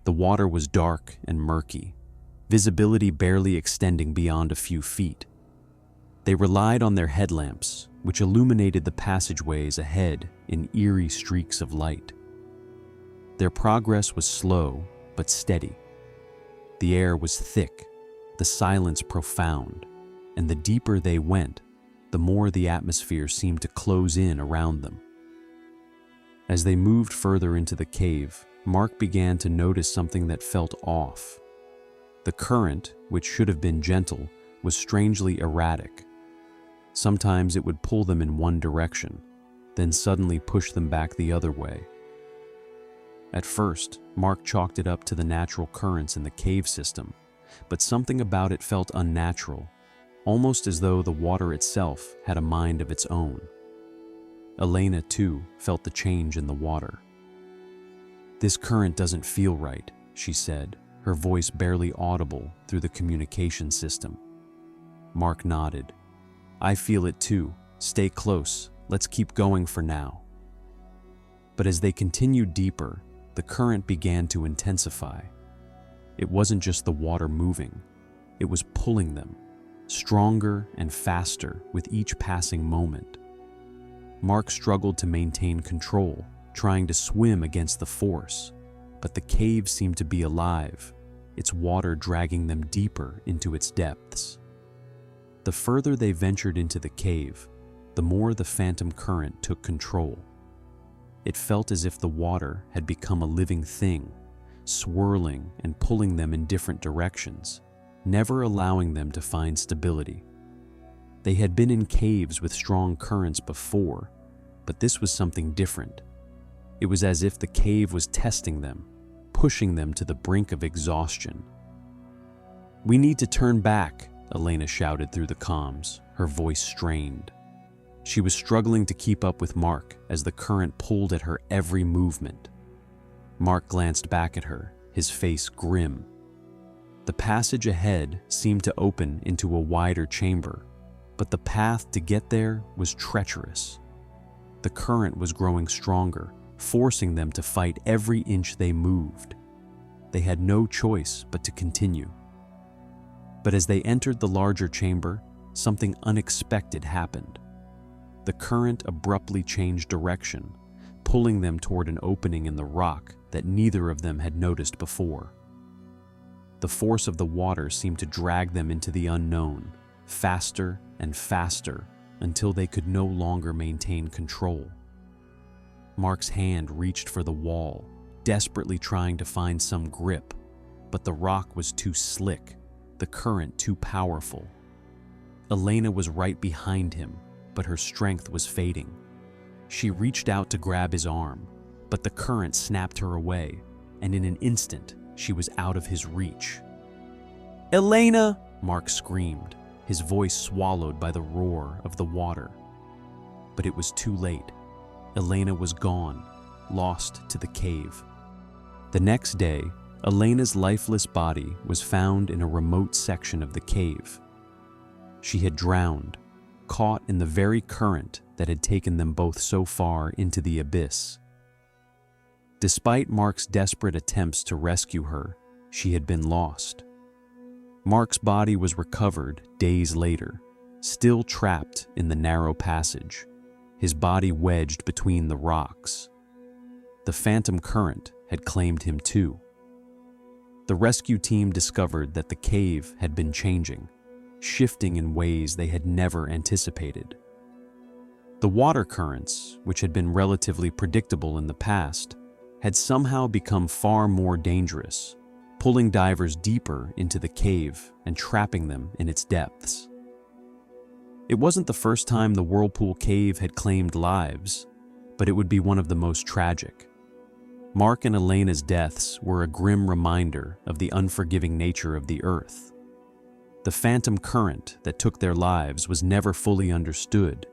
The water was dark and murky, visibility barely extending beyond a few feet. They relied on their headlamps, which illuminated the passageways ahead in eerie streaks of light. Their progress was slow but steady. The air was thick, the silence profound, and the deeper they went, the more the atmosphere seemed to close in around them. As they moved further into the cave, Mark began to notice something that felt off. The current, which should have been gentle, was strangely erratic. Sometimes it would pull them in one direction, then suddenly push them back the other way. At first, Mark chalked it up to the natural currents in the cave system, but something about it felt unnatural, almost as though the water itself had a mind of its own. Elena, too, felt the change in the water. "This current doesn't feel right," she said, her voice barely audible through the communication system. Mark nodded. "I feel it too. Stay close. Let's keep going for now." But as they continued deeper, the current began to intensify. It wasn't just the water moving, it was pulling them, stronger and faster with each passing moment. Mark struggled to maintain control, trying to swim against the force, but the cave seemed to be alive, its water dragging them deeper into its depths. The further they ventured into the cave, the more the phantom current took control. It felt as if the water had become a living thing, swirling and pulling them in different directions, never allowing them to find stability. They had been in caves with strong currents before, but this was something different. It was as if the cave was testing them, pushing them to the brink of exhaustion. "We need to turn back," Elena shouted through the comms, her voice strained. She was struggling to keep up with Mark as the current pulled at her every movement. Mark glanced back at her, his face grim. The passage ahead seemed to open into a wider chamber, but the path to get there was treacherous. The current was growing stronger, forcing them to fight every inch they moved. They had no choice but to continue. But as they entered the larger chamber, something unexpected happened. The current abruptly changed direction, pulling them toward an opening in the rock that neither of them had noticed before. The force of the water seemed to drag them into the unknown, faster and faster, until they could no longer maintain control. Mark's hand reached for the wall, desperately trying to find some grip, but the rock was too slick, the current too powerful. Elena was right behind him, but her strength was fading. She reached out to grab his arm, but the current snapped her away, and in an instant, she was out of his reach. "Elena!" Mark screamed, his voice swallowed by the roar of the water. But it was too late. Elena was gone, lost to the cave. The next day, Elena's lifeless body was found in a remote section of the cave. She had drowned, caught in the very current that had taken them both so far into the abyss. Despite Mark's desperate attempts to rescue her, she had been lost. Mark's body was recovered days later, still trapped in the narrow passage, his body wedged between the rocks. The phantom current had claimed him too. The rescue team discovered that the cave had been changing, shifting in ways they had never anticipated. The water currents, which had been relatively predictable in the past, had somehow become far more dangerous, pulling divers deeper into the cave and trapping them in its depths. It wasn't the first time the Whirlpool Cave had claimed lives, but it would be one of the most tragic. Mark and Elena's deaths were a grim reminder of the unforgiving nature of the earth. The phantom current that took their lives was never fully understood,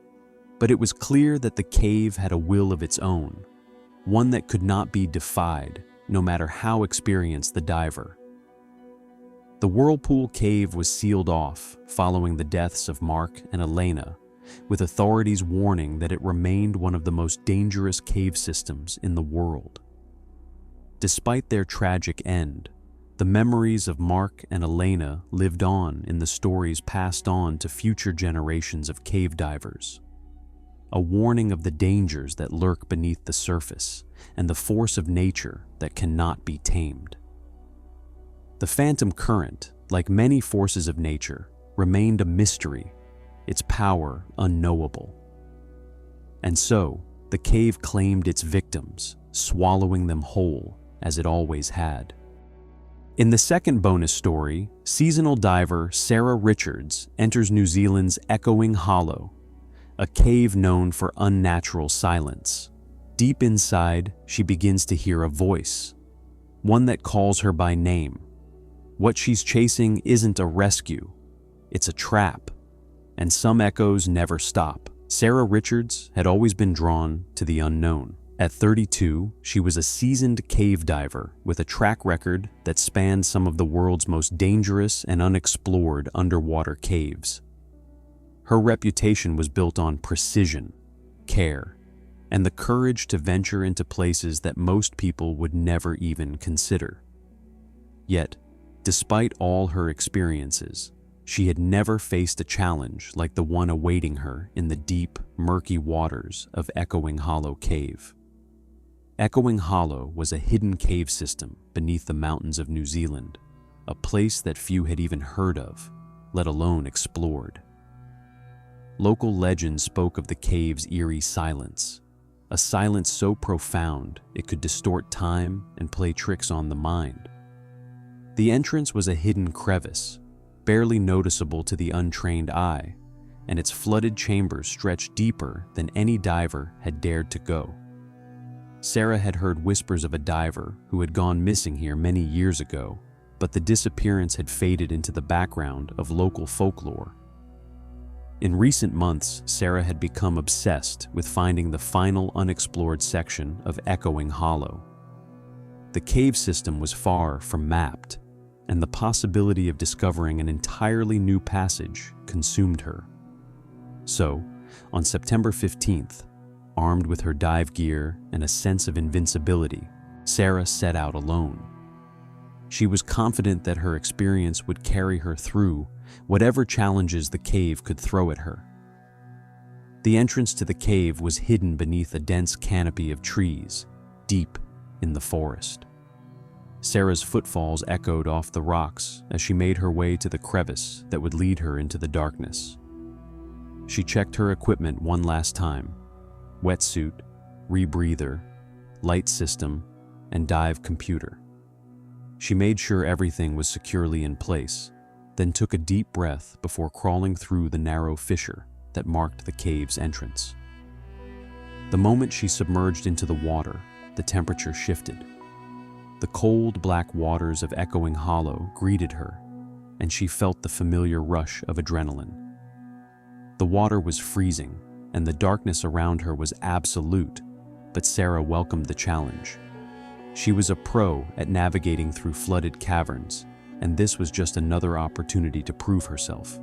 but it was clear that the cave had a will of its own, one that could not be defied, no matter how experienced the diver. The Whirlpool Cave was sealed off following the deaths of Mark and Elena, with authorities warning that it remained one of the most dangerous cave systems in the world. Despite their tragic end, the memories of Mark and Elena lived on in the stories passed on to future generations of cave divers. A warning of the dangers that lurk beneath the surface and the force of nature that cannot be tamed. The phantom current, like many forces of nature, remained a mystery, its power unknowable. And so, the cave claimed its victims, swallowing them whole, as it always had. In the second bonus story, seasonal diver Sarah Richards enters New Zealand's Echoing Hollow, a cave known for unnatural silence. Deep inside, she begins to hear a voice, one that calls her by name. What she's chasing isn't a rescue, it's a trap, and some echoes never stop. Sarah Richards had always been drawn to the unknown. At 32, she was a seasoned cave diver with a track record that spanned some of the world's most dangerous and unexplored underwater caves. Her reputation was built on precision, care, and the courage to venture into places that most people would never even consider. Yet, despite all her experiences, she had never faced a challenge like the one awaiting her in the deep, murky waters of Echoing Hollow Cave. Echoing Hollow was a hidden cave system beneath the mountains of New Zealand, a place that few had even heard of, let alone explored. Local legend spoke of the cave's eerie silence, a silence so profound it could distort time and play tricks on the mind. The entrance was a hidden crevice, barely noticeable to the untrained eye, and its flooded chambers stretched deeper than any diver had dared to go. Sarah had heard whispers of a diver who had gone missing here many years ago, but the disappearance had faded into the background of local folklore. In recent months, Sarah had become obsessed with finding the final unexplored section of Echoing Hollow. The cave system was far from mapped, and the possibility of discovering an entirely new passage consumed her. So, on September 15th, armed with her dive gear and a sense of invincibility, Sarah set out alone. She was confident that her experience would carry her through whatever challenges the cave could throw at her. The entrance to the cave was hidden beneath a dense canopy of trees, deep in the forest. Sarah's footfalls echoed off the rocks as she made her way to the crevice that would lead her into the darkness. She checked her equipment one last time: wetsuit, rebreather, light system, and dive computer. She made sure everything was securely in place, then took a deep breath before crawling through the narrow fissure that marked the cave's entrance. The moment she submerged into the water, the temperature shifted. The cold, black waters of Echoing Hollow greeted her, and she felt the familiar rush of adrenaline. The water was freezing, and the darkness around her was absolute, but Sarah welcomed the challenge. She was a pro at navigating through flooded caverns, and this was just another opportunity to prove herself.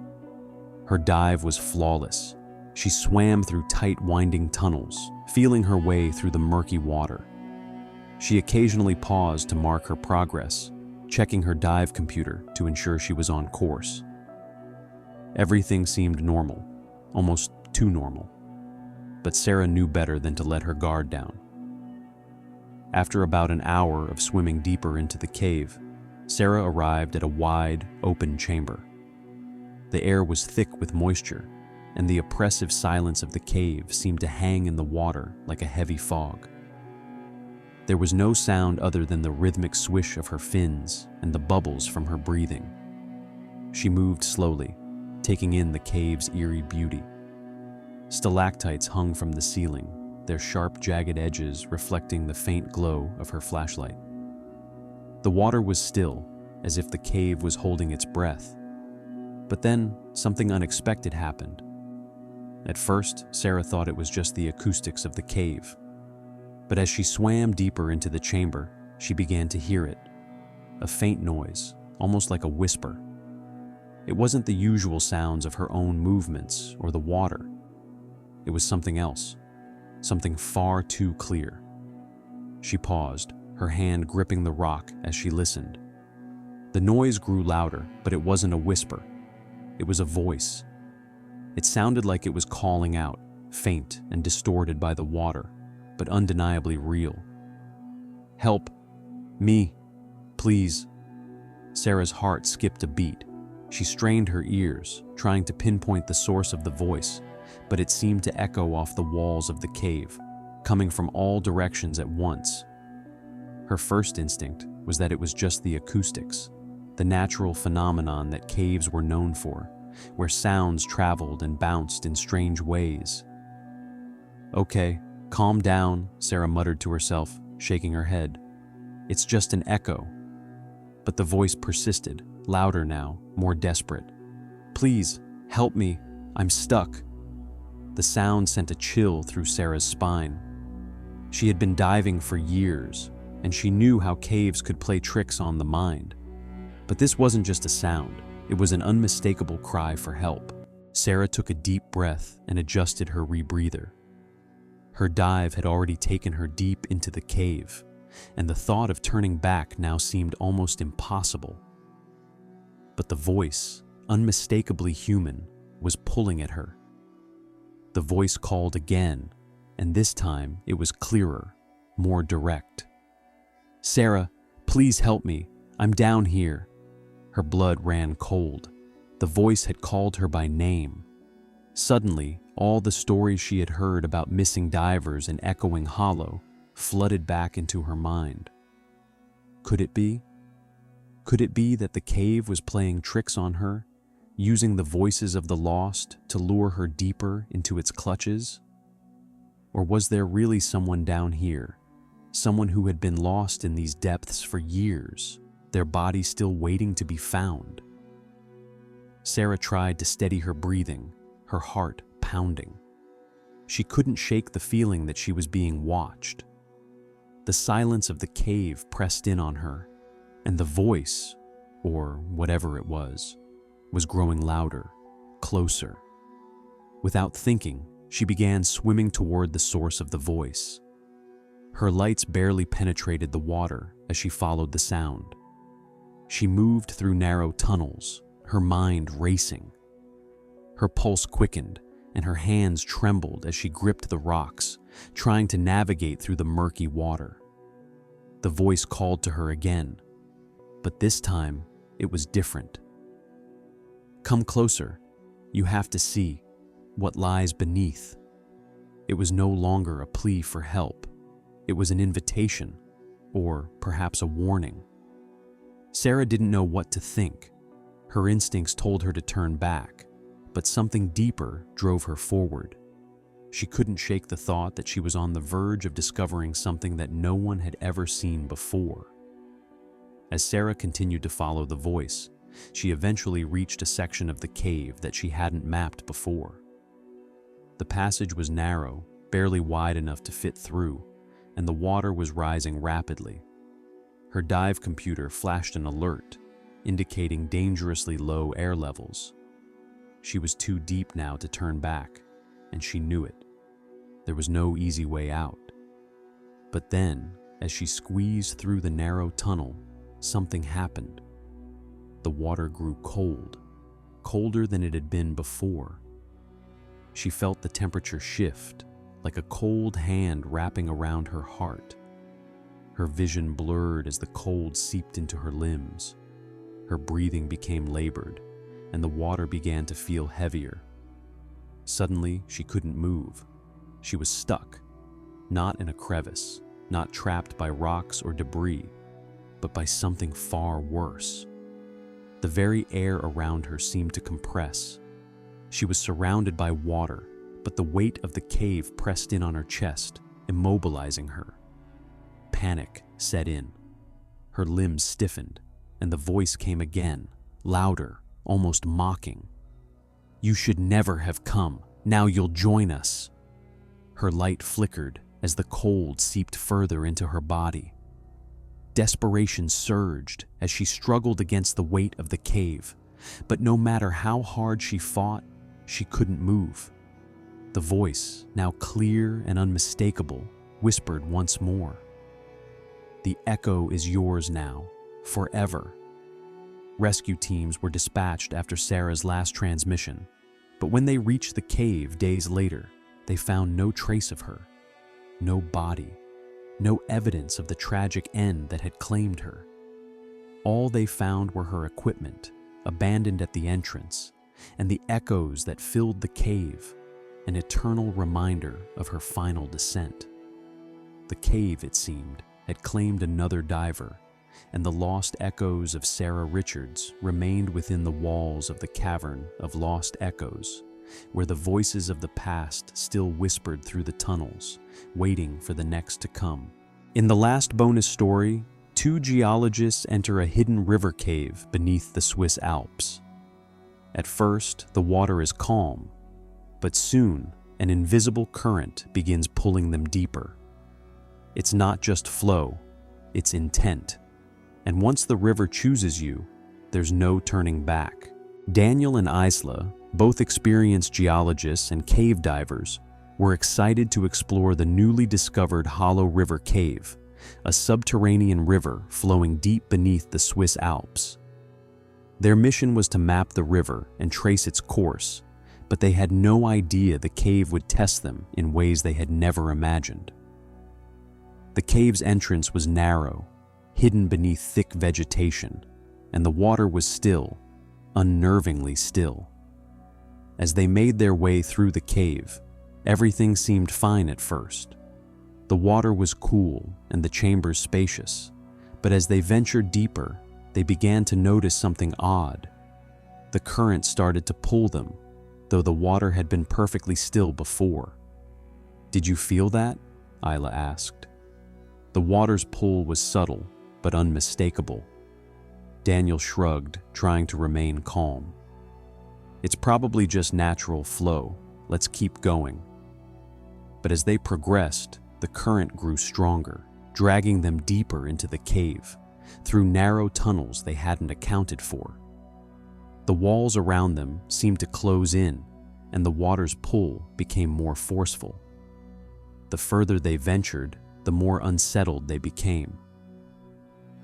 Her dive was flawless. She swam through tight, winding tunnels, feeling her way through the murky water. She occasionally paused to mark her progress, checking her dive computer to ensure she was on course. Everything seemed normal, almost too normal. But Sarah knew better than to let her guard down. After about an hour of swimming deeper into the cave, Sarah arrived at a wide, open chamber. The air was thick with moisture, and the oppressive silence of the cave seemed to hang in the water like a heavy fog. There was no sound other than the rhythmic swish of her fins and the bubbles from her breathing. She moved slowly, taking in the cave's eerie beauty. Stalactites hung from the ceiling, their sharp, jagged edges reflecting the faint glow of her flashlight. The water was still, as if the cave was holding its breath. But then, something unexpected happened. At first, Sarah thought it was just the acoustics of the cave. But as she swam deeper into the chamber, she began to hear it. A faint noise, almost like a whisper. It wasn't the usual sounds of her own movements or the water. It was something else, something far too clear. She paused, her hand gripping the rock as she listened. The noise grew louder, but it wasn't a whisper. It was a voice. It sounded like it was calling out, faint and distorted by the water, but undeniably real. "Help! Me! Please!" Sarah's heart skipped a beat. She strained her ears, trying to pinpoint the source of the voice, but it seemed to echo off the walls of the cave, coming from all directions at once. Her first instinct was that it was just the acoustics, the natural phenomenon that caves were known for, where sounds traveled and bounced in strange ways. "Okay, calm down," Sarah muttered to herself, shaking her head. "It's just an echo." But the voice persisted, louder now, more desperate. "Please, help me. I'm stuck." The sound sent a chill through Sarah's spine. She had been diving for years, and she knew how caves could play tricks on the mind. But this wasn't just a sound, it was an unmistakable cry for help. Sarah took a deep breath and adjusted her rebreather. Her dive had already taken her deep into the cave, and the thought of turning back now seemed almost impossible. But the voice, unmistakably human, was pulling at her. The voice called again, and this time it was clearer, more direct. "Sarah, please help me. I'm down here." Her blood ran cold. The voice had called her by name. Suddenly, all the stories she had heard about missing divers and Echoing Hollow flooded back into her mind. Could it be? Could it be that the cave was playing tricks on her, using the voices of the lost to lure her deeper into its clutches? Or was there really someone down here, someone who had been lost in these depths for years, their body still waiting to be found? Sarah tried to steady her breathing, her heart pounding. She couldn't shake the feeling that she was being watched. The silence of the cave pressed in on her, and the voice, or whatever it was growing louder, closer. Without thinking, she began swimming toward the source of the voice. Her lights barely penetrated the water as she followed the sound. She moved through narrow tunnels, her mind racing. Her pulse quickened, and her hands trembled as she gripped the rocks, trying to navigate through the murky water. The voice called to her again, But this time, it was different. "Come closer. You have to see what lies beneath." It was no longer a plea for help. It was an invitation, or perhaps a warning. Sarah didn't know what to think. Her instincts told her to turn back, but something deeper drove her forward. She couldn't shake the thought that she was on the verge of discovering something that no one had ever seen before. As Sarah continued to follow the voice, she eventually reached a section of the cave that she hadn't mapped before. The passage was narrow, barely wide enough to fit through, and the water was rising rapidly. Her dive computer flashed an alert, indicating dangerously low air levels. She was too deep now to turn back, and she knew it. There was no easy way out. But then, as she squeezed through the narrow tunnel, something happened. The water grew cold, colder than it had been before. She felt the temperature shift, like a cold hand wrapping around her heart. Her vision blurred as the cold seeped into her limbs. Her breathing became labored, and the water began to feel heavier. Suddenly, she couldn't move. She was stuck, not in a crevice, not trapped by rocks or debris, but by something far worse. The very air around her seemed to compress. She was surrounded by water, but the weight of the cave pressed in on her chest, immobilizing her. Panic set in. Her limbs stiffened, and the voice came again, louder, almost mocking. "You should never have come. Now you'll join us." Her light flickered as the cold seeped further into her body. Desperation surged as she struggled against the weight of the cave, but no matter how hard she fought, she couldn't move. The voice, now clear and unmistakable, whispered once more, "The echo is yours now, forever." Rescue teams were dispatched after Sarah's last transmission, but when they reached the cave days later, they found no trace of her, no body, no evidence of the tragic end that had claimed her. All they found were her equipment, abandoned at the entrance, and the echoes that filled the cave, an eternal reminder of her final descent. The cave, it seemed, had claimed another diver, and the lost echoes of Sarah Richards remained within the walls of the Cavern of Lost Echoes, where the voices of the past still whispered through the tunnels, waiting for the next to come. In the last bonus story, two geologists enter a hidden river cave beneath the Swiss Alps. At first, the water is calm, but soon an invisible current begins pulling them deeper. It's not just flow, it's intent. And once the river chooses you, there's no turning back. Daniel and Isla, both experienced geologists and cave divers, were excited to explore the newly discovered Hollow River Cave, a subterranean river flowing deep beneath the Swiss Alps. Their mission was to map the river and trace its course, but they had no idea the cave would test them in ways they had never imagined. The cave's entrance was narrow, hidden beneath thick vegetation, and the water was still, unnervingly still. As they made their way through the cave, everything seemed fine at first. The water was cool and the chambers spacious, but as they ventured deeper, they began to notice something odd. The current started to pull them, though the water had been perfectly still before. "Did you feel that?" Isla asked. The water's pull was subtle, but unmistakable. Daniel shrugged, trying to remain calm. "It's probably just natural flow. Let's keep going." But as they progressed, the current grew stronger, dragging them deeper into the cave, through narrow tunnels they hadn't accounted for. The walls around them seemed to close in, and the water's pull became more forceful. The further they ventured, the more unsettled they became.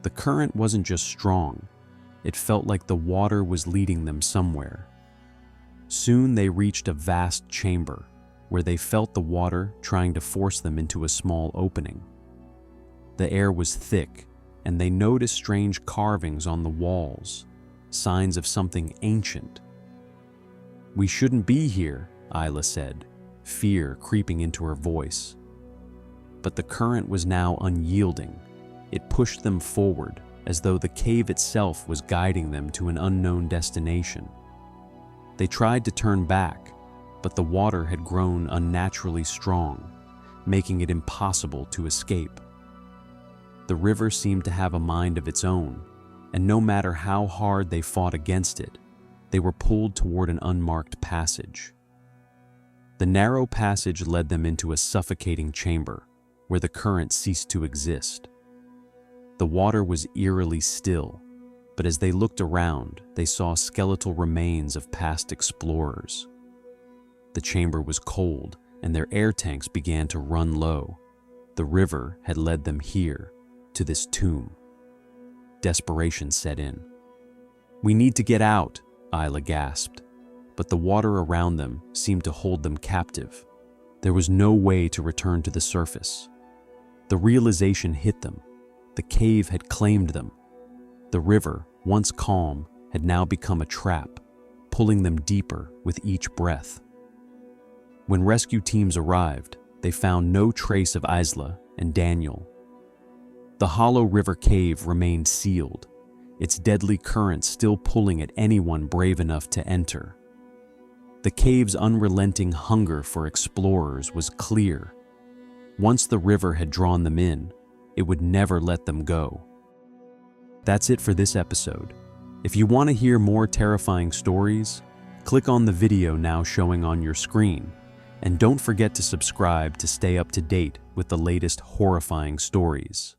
The current wasn't just strong, it felt like the water was leading them somewhere. Soon they reached a vast chamber, where they felt the water trying to force them into a small opening. The air was thick, and they noticed strange carvings on the walls, signs of something ancient. "We shouldn't be here," Isla said, fear creeping into her voice. But the current was now unyielding. It pushed them forward, as though the cave itself was guiding them to an unknown destination. They tried to turn back, but the water had grown unnaturally strong, making it impossible to escape. The river seemed to have a mind of its own, and no matter how hard they fought against it, they were pulled toward an unmarked passage. The narrow passage led them into a suffocating chamber, where the current ceased to exist. The water was eerily still, but as they looked around, they saw skeletal remains of past explorers. The chamber was cold, and their air tanks began to run low. The river had led them here, to this tomb. Desperation set in. "We need to get out," Isla gasped, but the water around them seemed to hold them captive. There was no way to return to the surface. The realization hit them. The cave had claimed them. The river, once calm, had now become a trap, pulling them deeper with each breath. When rescue teams arrived, they found no trace of Isla and Daniel. The hollow river cave remained sealed, its deadly current still pulling at anyone brave enough to enter. The cave's unrelenting hunger for explorers was clear. Once the river had drawn them in, it would never let them go. That's it for this episode. If you want to hear more terrifying stories, click on the video now showing on your screen, and don't forget to subscribe to stay up to date with the latest horrifying stories.